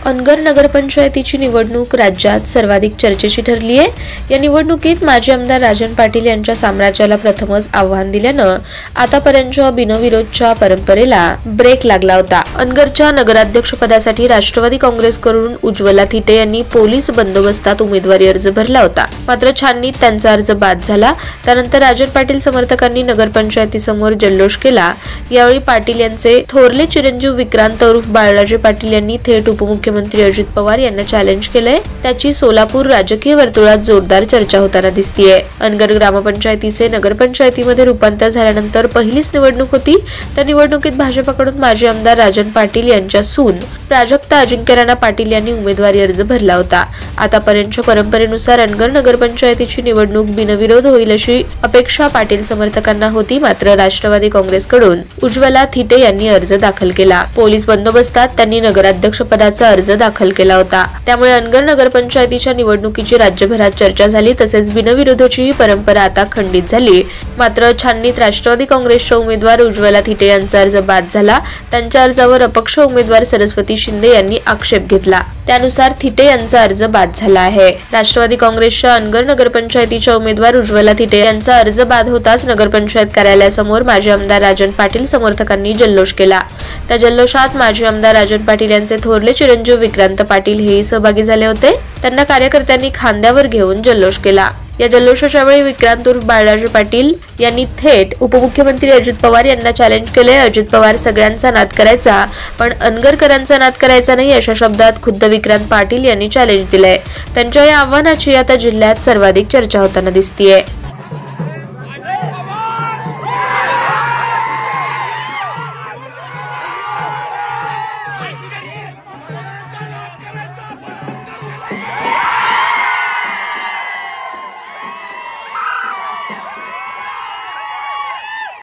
अनगर नगरपंचायतीची निवडणूक राज्यात सर्वाधिक चर्चेची ठरली आहे। या निवडणुकीत माजी आमदार राजन पाटील यांच्या साम्राज्याला प्रथमच आव्हान दिल्यानं आतापर्यंतच्या बिनविरोधच्या परंपरेला ब्रेक लागला होता। अनगरच्या नगराध्यक्षपदासाठी राष्ट्रवादी काँग्रेसकडून उज्ज्वला थिटे यांनी पोलीस बंदोबस्तात उमेदवारी अर्ज भरला होता, मात्र छाननीत त्यांचा अर्ज बाद झाला। त्यानंतर राजन पाटील समर्थकांनी नगरपंचायतीसमोर जल्लोष केला। यावेळी पाटील यांचे थोरले चिरंजीव विक्रांत उर्फ बाळराजे पाटील यांनी थेट उपमुख्यमंत्री अजित पवार यांना चॅलेंज केलंय। त्याची सोलापूर राजकीय वर्तुळात जोरदार चर्चा होताना दिसतीये। अनगर ग्रामपंचायतीचे नगरपंचायतीमध्ये रूपांतर झाल्यानंतर पहिलीच निवडणूक होती। त्या निवडणुकीत भाजपकडून माजी आमदार राजन पाटील यांच्या सून प्राजक्ता अजिंक्य राणा पाटील यांनी उमेदवारी अर्ज भरला होता। आतापर्यंतच्या परंपरेनुसार अनगर नगरपंचायतीची निवडणूक बिनविरोध होईल अशी अपेक्षा पाटील समर्थकांना होती, मात्र राष्ट्रवादी काँग्रेसकडून उज्ज्वला थिटे यांनी अर्ज दाखल केला। पोलीस बंदोबस्तात त्यांनी नगराध्यक्ष पदाचा अर्ज दाखल केला होता। त्यामुळे अनगर नगरपंचायतीच्या निवडणुकीची राज्यभरात चर्चा झाली, तसेच बिनविरोधाची परंपरा आता खंडित झाली। मात्र छाननीत राष्ट्रवादी काँग्रेसच्या उमेदवार उज्ज्वला थिटे यांचा अर्ज बाद झाला। त्यांच्या अर्जावर अपक्ष उमेदवार सरस्वती शिंदे यांनी आक्षेप घेतला, त्यानुसार थिटे यांचा अर्ज बाद झाला आहे। राष्ट्रवादी काँग्रेसच्या अनगर नगरपंचायतीच्या उमेदवार उज्ज्वला थिटे यांचा अर्ज बाद होताच नगरपंचायत कार्यालयासमोर माजी आमदार राजन पाटील समर्थकांनी जल्लोष केला। त्या जल्लोषात माजी आमदार राजन पाटील यांचे थोरले चिरंजीव विक्रांत पाटील हेही सहभागी झाले होते। त्यांना कार्यकर्त्यांनी खांद्यावर घेऊन जल्लोष केला। या जल्लोषाच्या वेळी विक्रांत उर्फ बाळराजे पाटील यांनी थेट उपमुख्यमंत्री अजित पवार यांना चॅलेंज केले। अजित पवार सगळ्यांचा नाद करायचा, पण अनगरकरांचा नाद करायचा नाही, अशा शब्दात खुद्द विक्रांत पाटील यांनी चॅलेंज दिलंय। त्यांच्या या आव्हानाची आता जिल्ह्यात सर्वाधिक चर्चा होताना दिसतीये।